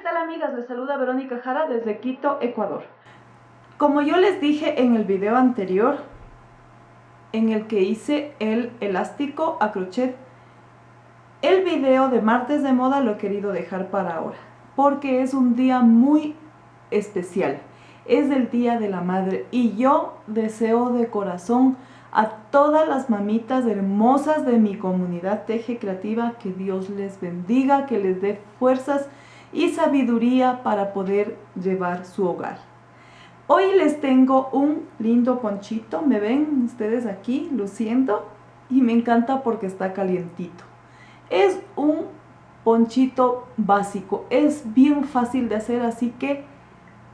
tal, amigas? Les saluda Verónica Jara desde Quito, Ecuador. Como yo les dije en el video anterior, en el que hice el elástico a crochet, el video de martes de moda lo he querido dejar para ahora, porque es un día muy especial. Es el Día de la Madre y yo deseo de corazón a todas las mamitas hermosas de mi comunidad Teje Creativa que Dios les bendiga, que les dé fuerzas y sabiduría para poder llevar su hogar. Hoy les tengo un lindo ponchito, me ven ustedes aquí luciendo y me encanta porque está calientito. Es un ponchito básico, es bien fácil de hacer, así que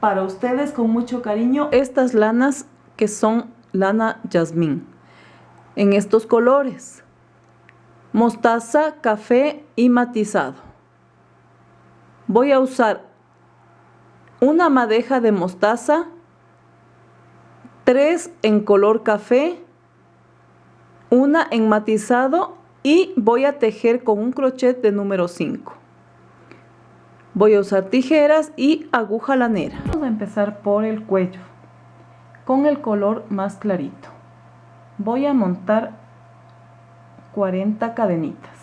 para ustedes con mucho cariño estas lanas que son lana jazmín en estos colores: mostaza, café y matizado. Voy a usar una madeja de mostaza, 3 en color café, una en matizado y voy a tejer con un crochet de número 5. Voy a usar tijeras y aguja lanera. Vamos a empezar por el cuello con el color más clarito. Voy a montar 40 cadenitas.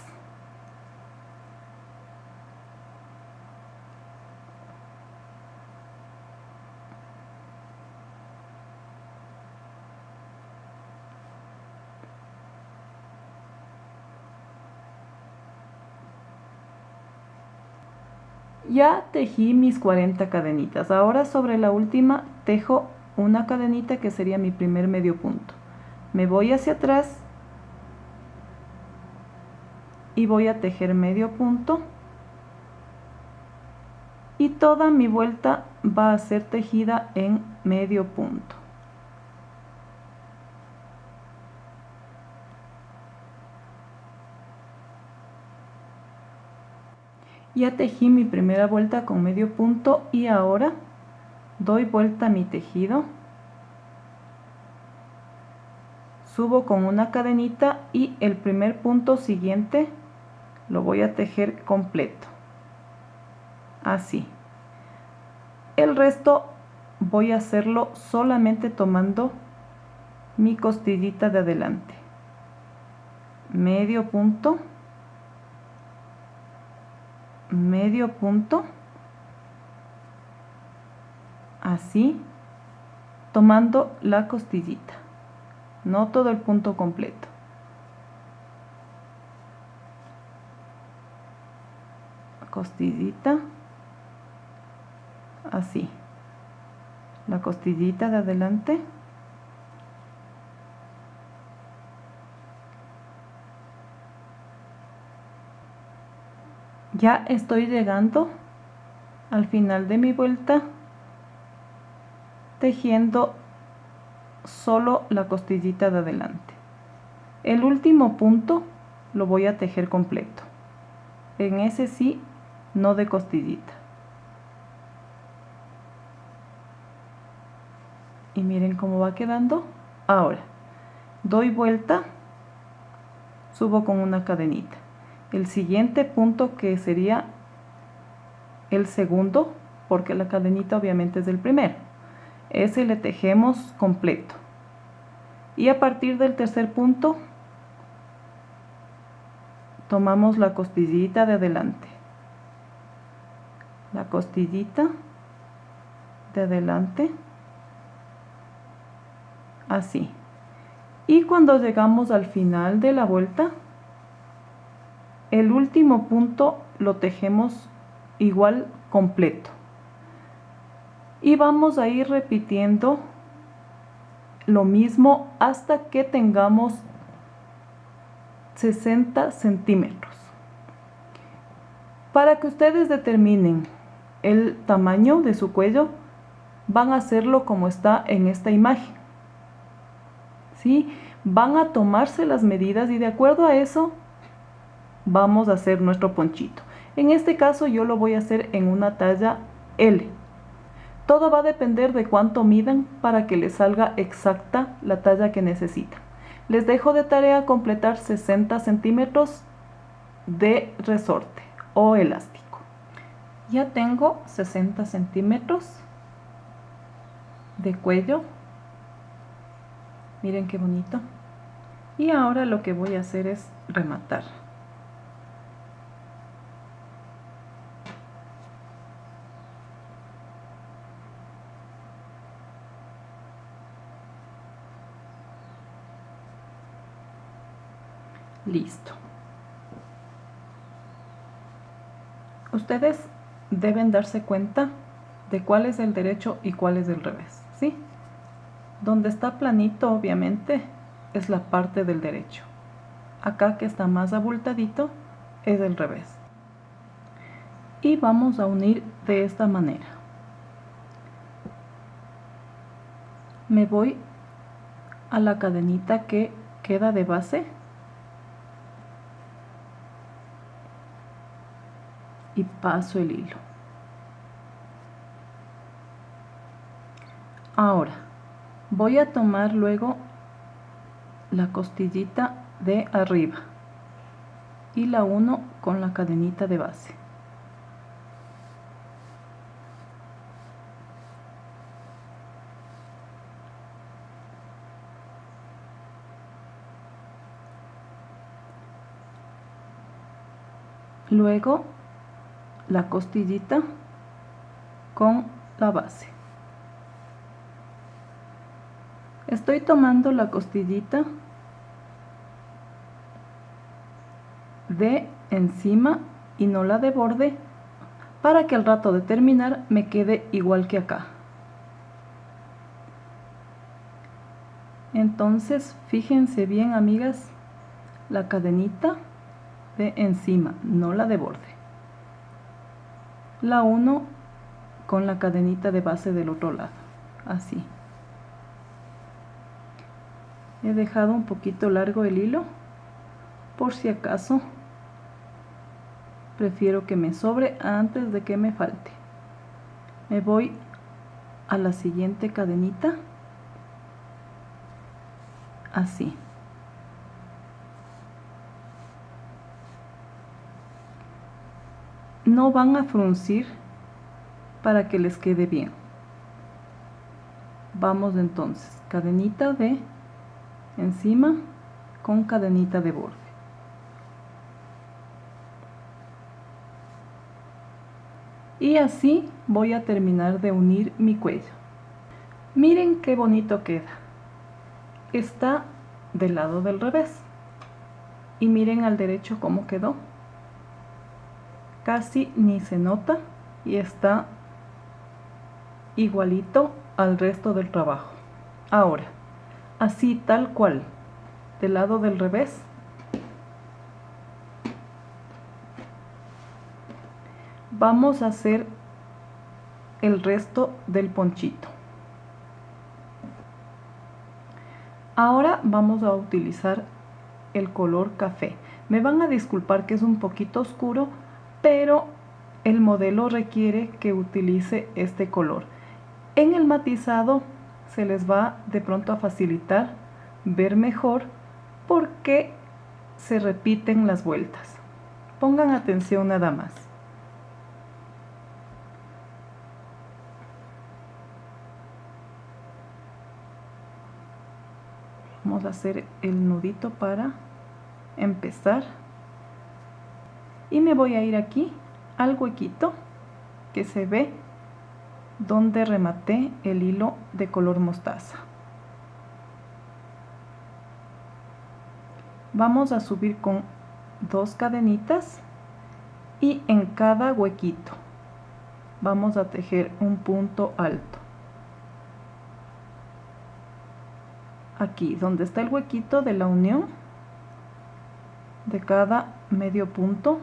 Ya tejí mis 40 cadenitas. Ahora sobre la última tejo una cadenita que sería mi primer medio punto. Me voy hacia atrás y voy a tejer medio punto y toda mi vuelta va a ser tejida en medio punto. Ya tejí mi primera vuelta con medio punto y ahora doy vuelta a mi tejido, subo con una cadenita y el primer punto siguiente lo voy a tejer completo, así. El resto voy a hacerlo solamente tomando mi costillita de adelante, medio punto, medio punto, así, tomando la costillita, no todo el punto completo. Costillita, así, la costillita de adelante, ya estoy llegando al final de mi vuelta tejiendo solo la costillita de adelante. El último punto lo voy a tejer completo, en ese sí, no de costillita. Y miren cómo va quedando. Ahora doy vuelta, subo con una cadenita. El siguiente punto, que sería el segundo, porque la cadenita obviamente es del primero, ese le tejemos completo. Y a partir del tercer punto tomamos la costillita de adelante, la costillita de adelante, así. Y cuando llegamos al final de la vuelta, el último punto lo tejemos igual completo. Y vamos a ir repitiendo lo mismo hasta que tengamos 60 centímetros. Para que ustedes determinen el tamaño de su cuello, van a hacerlo como está en esta imagen, ¿sí? Van a tomarse las medidas y de acuerdo a eso vamos a hacer nuestro ponchito. En este caso yo lo voy a hacer en una talla L. Todo va a depender de cuánto midan para que les salga exacta la talla que necesitan. Les dejo de tarea completar 60 centímetros de resorte o elástico. Ya tengo 60 centímetros de cuello. Miren qué bonito. Y ahora lo que voy a hacer es rematar. Listo. Ustedes deben darse cuenta de cuál es el derecho y cuál es el revés, ¿sí? Donde está planito, obviamente, es la parte del derecho. Acá que está más abultadito es el revés. Y vamos a unir de esta manera. Me voy a la cadenita que queda de base y paso el hilo. Ahora voy a tomar luego la costillita de arriba y la uno con la cadenita de base. Luego la costillita con la base. Estoy tomando la costillita de encima y no la de borde para que al rato de terminar me quede igual que acá. Entonces fíjense bien, amigas, la cadenita de encima, no la de borde. La uno con la cadenita de base del otro lado, así. He dejado un poquito largo el hilo por si acaso prefiero que me sobre antes de que me falte. Me voy a la siguiente cadenita, así. No van a fruncir para que les quede bien. Vamos entonces, cadenita de encima con cadenita de borde. Y así voy a terminar de unir mi cuello. Miren qué bonito queda. Está del lado del revés. Y miren al derecho cómo quedó. Casi ni se nota y está igualito al resto del trabajo. Ahora, así tal cual, del lado del revés, vamos a hacer el resto del ponchito. Ahora vamos a utilizar el color café. Me van a disculpar que es un poquito oscuro, pero el modelo requiere que utilice este color. En el matizado se les va de pronto a facilitar ver mejor porque se repiten las vueltas. Pongan atención nada más. Vamos a hacer el nudito para empezar. Y me voy a ir aquí al huequito que se ve donde rematé el hilo de color mostaza. Vamos a subir con 2 cadenitas y en cada huequito vamos a tejer un punto alto. Aquí donde está el huequito de la unión de cada medio punto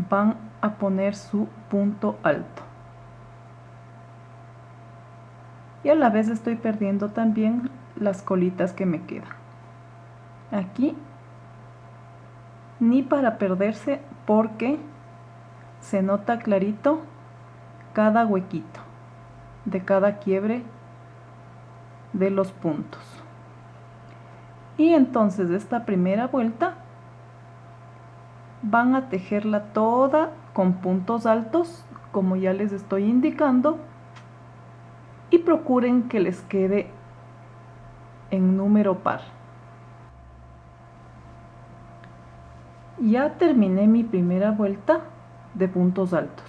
van a poner su punto alto. Y a la vez estoy perdiendo también las colitas que me quedan. Aquí ni para perderse porque se nota clarito cada huequito de cada quiebre de los puntos. Y entonces esta primera vuelta van a tejerla toda con puntos altos, como ya les estoy indicando, y procuren que les quede en número par. Ya terminé mi primera vuelta de puntos altos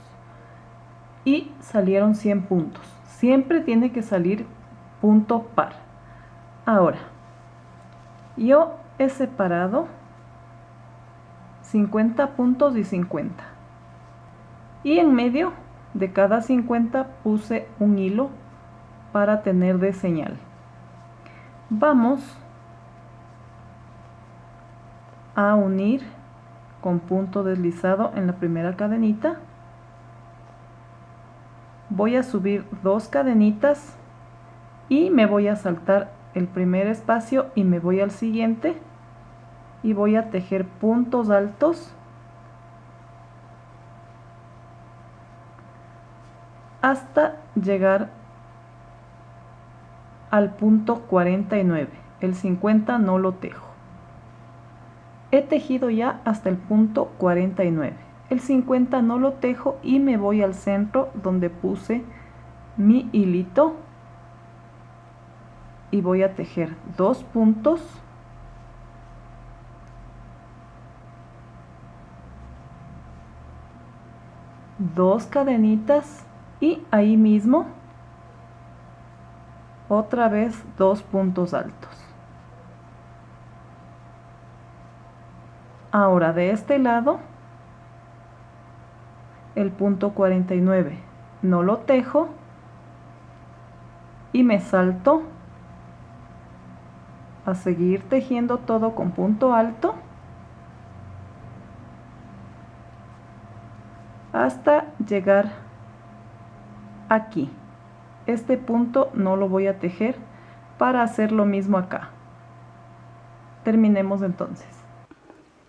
y salieron 100 puntos. Siempre tiene que salir punto par. Ahora, yo he separado 50 puntos y 50. Y en medio de cada 50 puse un hilo para tener de señal. Vamos a unir con punto deslizado en la primera cadenita. Voy a subir 2 cadenitas y me voy a saltar el primer espacio y me voy al siguiente y voy a tejer puntos altos hasta llegar al punto 49. El 50 no lo tejo. He tejido ya hasta el punto 49. El 50 no lo tejo y me voy al centro donde puse mi hilito y voy a tejer 2 puntos, dos cadenitas y ahí mismo otra vez 2 puntos altos. Ahora de este lado el punto 49 no lo tejo y me salto a seguir tejiendo todo con punto alto hasta llegar aquí. Este punto no lo voy a tejer para hacer lo mismo acá. Terminemos entonces.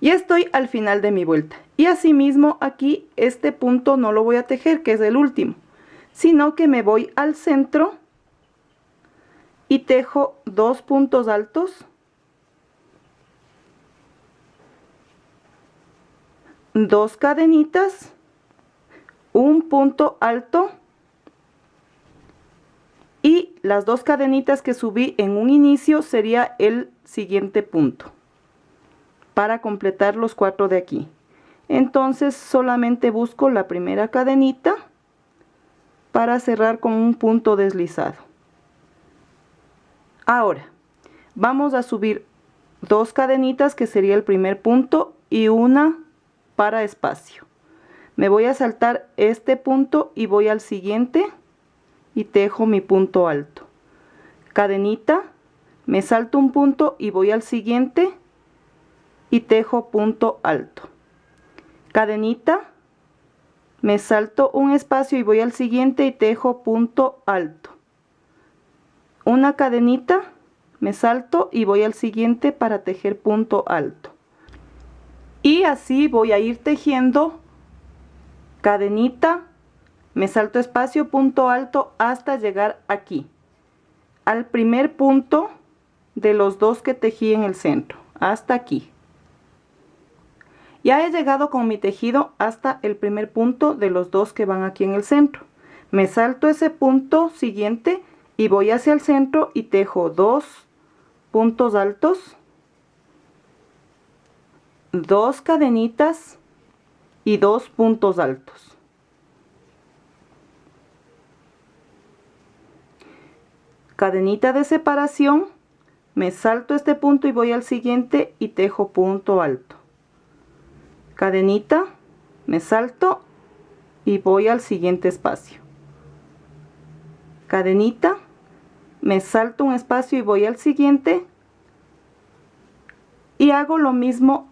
Ya estoy al final de mi vuelta y asimismo aquí este punto no lo voy a tejer, que es el último, sino que me voy al centro y tejo 2 puntos altos, 2 cadenitas, un punto alto y las 2 cadenitas que subí en un inicio sería el siguiente punto para completar los 4 de aquí. Entonces solamente busco la primera cadenita para cerrar con un punto deslizado. Ahora vamos a subir 2 cadenitas, que sería el primer punto, y una para espacio. Me voy a saltar este punto y voy al siguiente y tejo mi punto alto. Cadenita, me salto un punto y voy al siguiente y tejo punto alto. Cadenita, me salto un espacio y voy al siguiente y tejo punto alto. Una cadenita, me salto y voy al siguiente para tejer punto alto. Y así voy a ir tejiendo cadenita, me salto espacio, punto alto, hasta llegar aquí, al primer punto de los 2 que tejí en el centro, hasta aquí. Ya he llegado con mi tejido hasta el primer punto de los 2 que van aquí en el centro. Me salto ese punto siguiente y voy hacia el centro y tejo 2 puntos altos, 2 cadenitas y 2 puntos altos. Cadenita de separación, me salto este punto y voy al siguiente y tejo punto alto. Cadenita, me salto y voy al siguiente espacio. Cadenita, me salto un espacio y voy al siguiente y hago lo mismo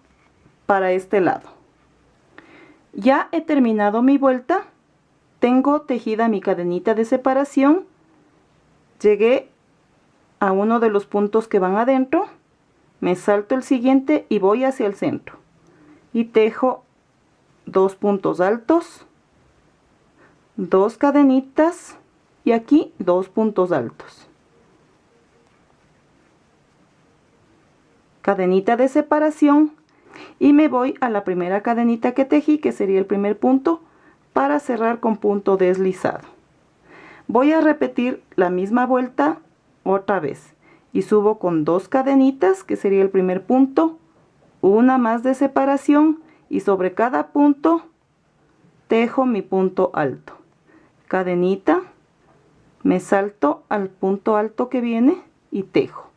para este lado. Ya he terminado mi vuelta, tengo tejida mi cadenita de separación, llegué a uno de los puntos que van adentro, me salto el siguiente y voy hacia el centro y tejo 2 puntos altos, 2 cadenitas y aquí 2 puntos altos. Cadenita de separación Y me voy a la primera cadenita que tejí, que sería el primer punto, para cerrar con punto deslizado. Voy a repetir la misma vuelta otra vez y subo con 2 cadenitas, que sería el primer punto, una más de separación, y sobre cada punto tejo mi punto alto. Cadenita, me salto al punto alto que viene y tejo.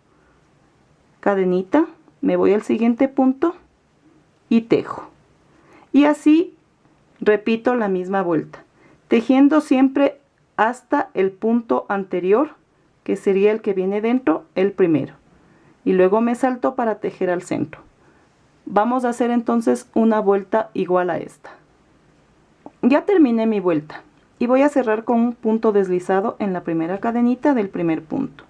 Cadenita, me voy al siguiente punto y tejo. Y así repito la misma vuelta, tejiendo siempre hasta el punto anterior, que sería el que viene dentro, el primero. Y luego me salto para tejer al centro. Vamos a hacer entonces una vuelta igual a esta. Ya terminé mi vuelta y voy a cerrar con un punto deslizado en la primera cadenita del primer punto.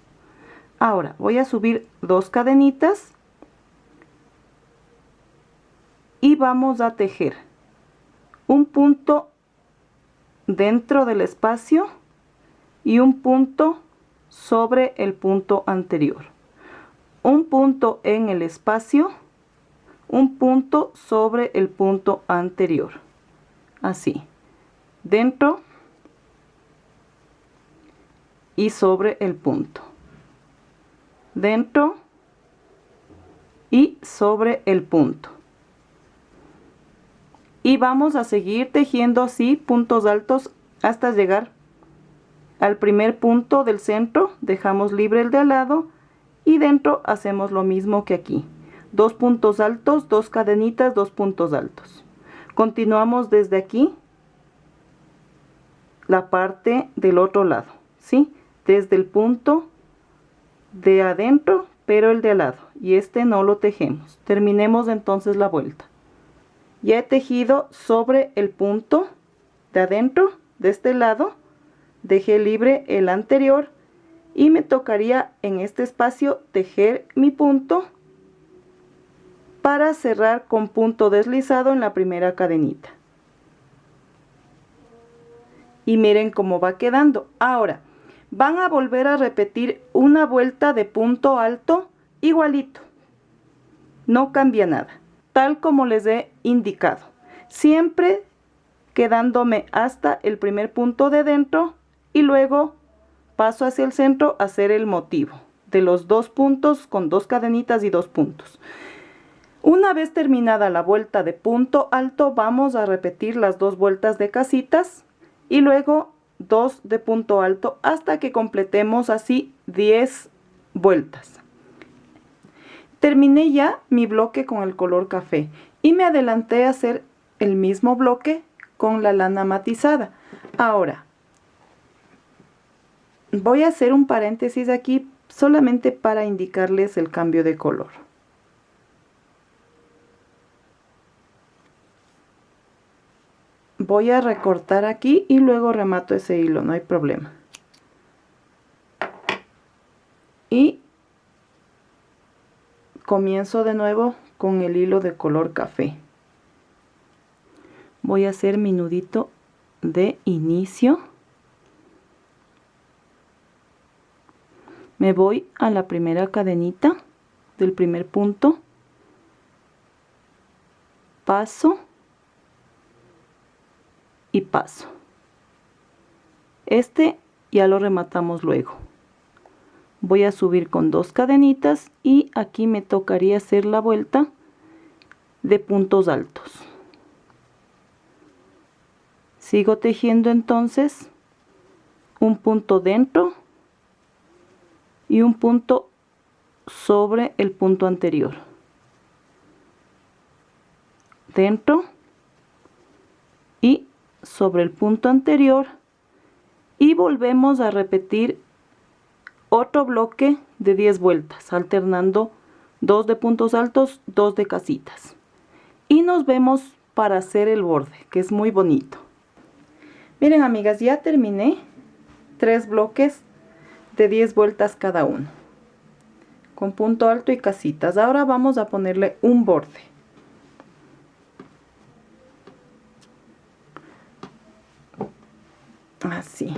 Ahora voy a subir 2 cadenitas y vamos a tejer un punto dentro del espacio y un punto sobre el punto anterior. Un punto en el espacio, un punto sobre el punto anterior. Así, dentro y sobre el punto. Dentro y sobre el punto. Y vamos a seguir tejiendo así puntos altos hasta llegar al primer punto del centro. Dejamos libre el de al lado y dentro hacemos lo mismo que aquí. 2 puntos altos, 2 cadenitas, 2 puntos altos. Continuamos desde aquí la parte del otro lado, ¿sí? Desde el punto de adentro, pero el de al lado, y este no lo tejemos. Terminemos entonces la vuelta. Ya he tejido sobre el punto de adentro, de este lado, dejé libre el anterior y me tocaría en este espacio tejer mi punto para cerrar con punto deslizado en la primera cadenita. Y miren cómo va quedando. Ahora van a volver a repetir una vuelta de punto alto igualito. No cambia nada, tal como les he indicado. Siempre quedándome hasta el primer punto de dentro y luego paso hacia el centro a hacer el motivo de los 2 puntos con 2 cadenitas y 2 puntos. Una vez terminada la vuelta de punto alto, vamos a repetir las 2 vueltas de casitas y luego 2 de punto alto hasta que completemos así 10 vueltas. Terminé ya mi bloque con el color café y me adelanté a hacer el mismo bloque con la lana matizada. Ahora voy a hacer un paréntesis aquí solamente para indicarles el cambio de color. Voy a recortar aquí y luego remato ese hilo, no hay problema. Y comienzo de nuevo con el hilo de color café. Voy a hacer mi nudito de inicio. Me voy a la primera cadenita del primer punto. Paso. Y paso. Este ya lo rematamos luego. Voy a subir con 2 cadenitas y aquí me tocaría hacer la vuelta de puntos altos. Sigo tejiendo entonces un punto dentro y un punto sobre el punto anterior. Dentro y sobre el punto anterior, y volvemos a repetir otro bloque de 10 vueltas, alternando 2 de puntos altos, 2 de casitas. Y nos vemos para hacer el borde, que es muy bonito. Miren, amigas, ya terminé 3 bloques de 10 vueltas cada uno, con punto alto y casitas. Ahora vamos a ponerle un borde. Así.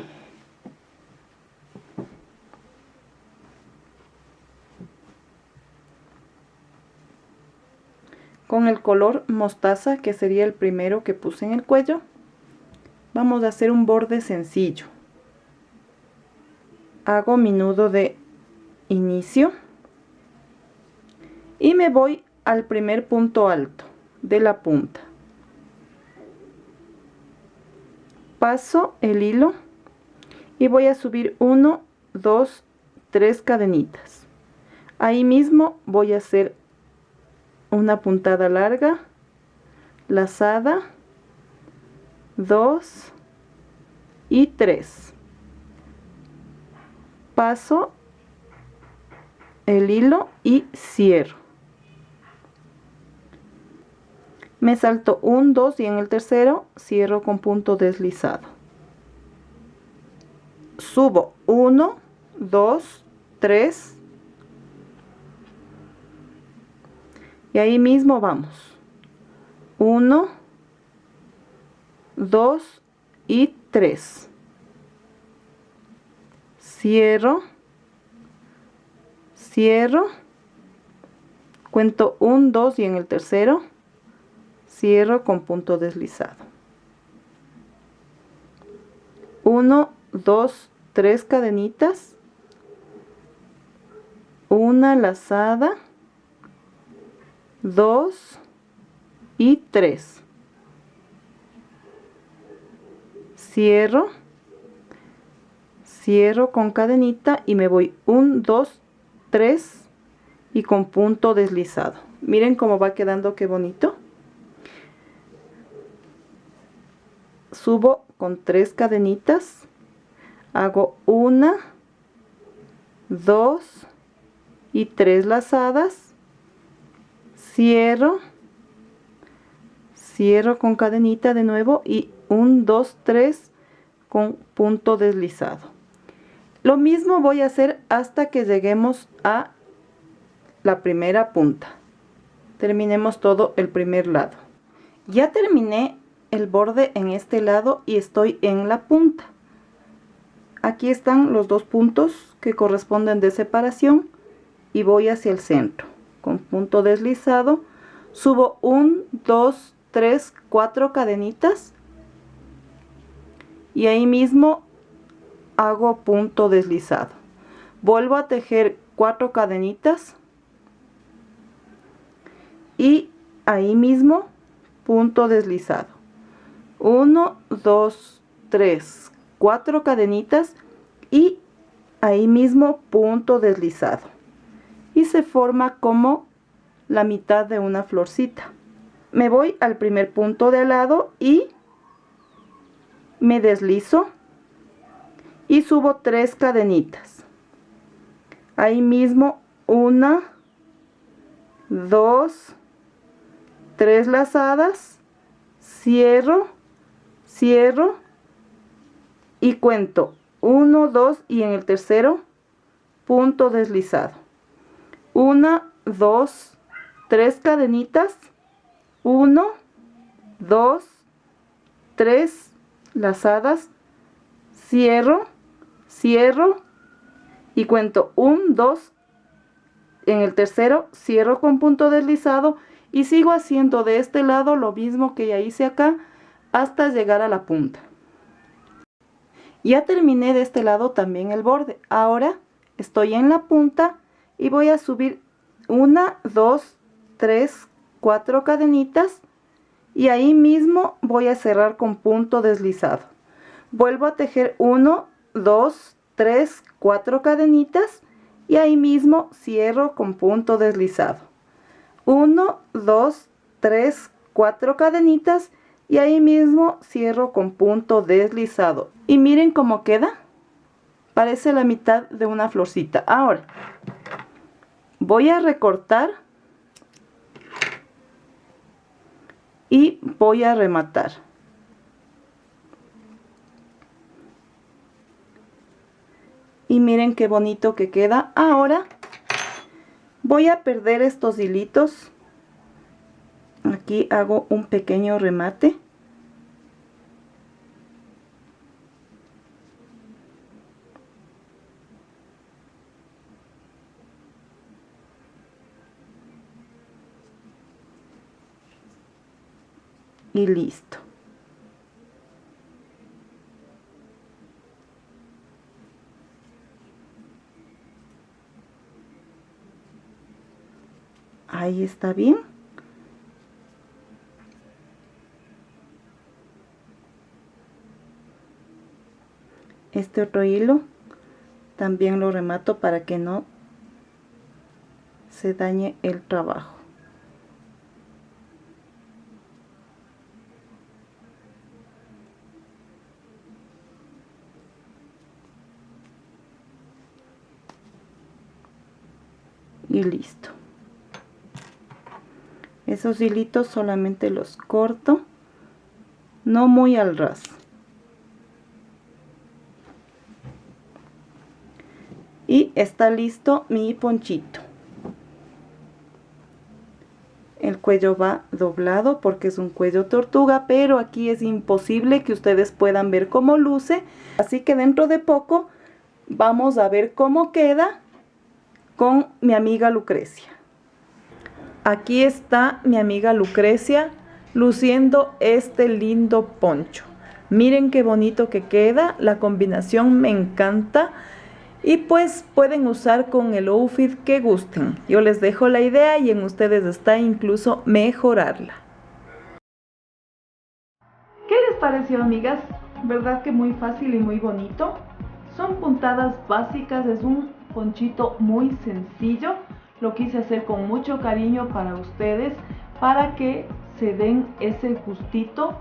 con el color mostaza, que sería el primero que puse en el cuello. Vamos a hacer un borde sencillo. Hago mi nudo de inicio y me voy al primer punto alto de la punta. Paso el hilo y voy a subir 1, 2, 3 cadenitas. Ahí mismo voy a hacer una puntada larga, lazada, 2 y 3. Paso el hilo y cierro. Me salto un 2 y en el tercero cierro con punto deslizado. Subo 1, 2, 3 y ahí mismo vamos. 1, 2 y 3. Cierro, cierro, cuento 1, 2 y en el tercero cierro con punto deslizado. 1, 2, 3 cadenitas, una lazada, 2 y 3. Cierro, cierro con cadenita y me voy 1, 2, 3 y con punto deslizado. Miren cómo va quedando, qué bonito. Subo con 3 cadenitas, hago 1, 2 y 3 lazadas, cierro, cierro con cadenita de nuevo y 1, 2, 3 con punto deslizado. Lo mismo voy a hacer hasta que lleguemos a la primera punta. Terminemos todo el primer lado. Ya terminé el borde en este lado y estoy en la punta. Aquí están los dos puntos que corresponden de separación y voy hacia el centro con punto deslizado. Subo 1, 2, 3, 4 cadenitas y ahí mismo hago punto deslizado. Vuelvo a tejer 4 cadenitas y ahí mismo punto deslizado. 1, 2, 3, 4 cadenitas y ahí mismo punto deslizado. Y se forma como la mitad de una florcita. Me voy al primer punto de al lado y me deslizo y subo 3 cadenitas. Ahí mismo 1, 2, 3 lazadas, cierro, cierro y cuento 1, 2 y en el tercero punto deslizado. 1, 2, 3 cadenitas, 1, 2, 3 lazadas, cierro, cierro y cuento 1, 2, en el tercero cierro con punto deslizado y sigo haciendo de este lado lo mismo que ya hice acá hasta llegar a la punta. Ya terminé de este lado también el borde. Ahora estoy en la punta y voy a subir 1, 2, 3, 4 cadenitas y ahí mismo voy a cerrar con punto deslizado. Vuelvo a tejer 1, 2, 3, 4 cadenitas y ahí mismo cierro con punto deslizado. 1, 2, 3, 4 cadenitas y ahí mismo cierro con punto deslizado. Y miren cómo queda. Parece la mitad de una florcita. Ahora voy a recortar y voy a rematar. Y miren qué bonito que queda. Ahora voy a perder estos hilitos. Aquí hago un pequeño remate. y listo. Ahí está bien. Este otro hilo también lo remato para que no se dañe el trabajo. Y listo. Esos hilitos solamente los corto, no muy al ras. Y está listo mi ponchito. El cuello va doblado porque es un cuello tortuga, pero aquí es imposible que ustedes puedan ver cómo luce. Así que dentro de poco vamos a ver cómo queda con mi amiga Lucrecia. Aquí está mi amiga Lucrecia luciendo este lindo poncho. Miren qué bonito que queda, la combinación me encanta. Y pues pueden usar con el outfit que gusten. Yo les dejo la idea y en ustedes está incluso mejorarla. ¿Qué les pareció, amigas? ¿Verdad que muy fácil y muy bonito? Son puntadas básicas, es un ponchito muy sencillo. Lo quise hacer con mucho cariño para ustedes, para que se den ese gustito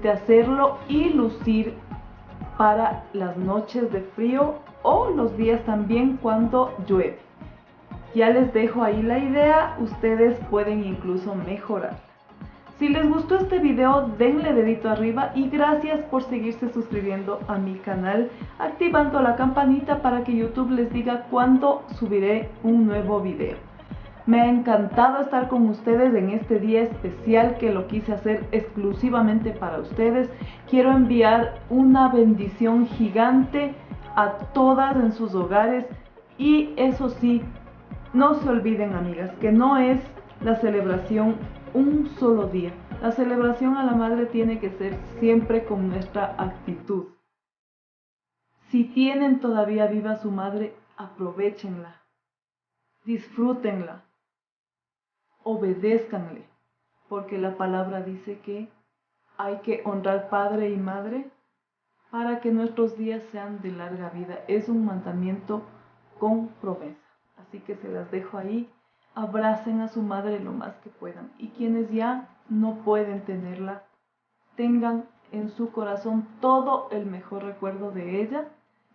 de hacerlo y lucir para las noches de frío o los días también cuando llueve. Ya les dejo ahí la idea, ustedes pueden incluso mejorar. Si les gustó este video, denle dedito arriba y gracias por seguirse suscribiendo a mi canal, activando la campanita para que YouTube les diga cuando subiré un nuevo video. Me ha encantado estar con ustedes en este día especial que lo quise hacer exclusivamente para ustedes. Quiero enviar una bendición gigante a todas en sus hogares y eso sí, no se olviden, amigas, que no es la celebración un solo día. La celebración a la madre tiene que ser siempre con nuestra actitud. Si tienen todavía viva a su madre, aprovéchenla, disfrútenla. Obedézcanle, porque la palabra dice que hay que honrar padre y madre para que nuestros días sean de larga vida. Es un mandamiento con promesa. Así que se las dejo ahí. Abracen a su madre lo más que puedan. Y quienes ya no pueden tenerla, tengan en su corazón todo el mejor recuerdo de ella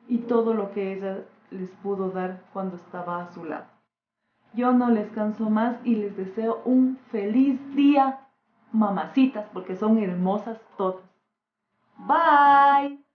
y todo lo que ella les pudo dar cuando estaba a su lado. Yo no les canso más y les deseo un feliz día, mamacitas, porque son hermosas todas. Bye.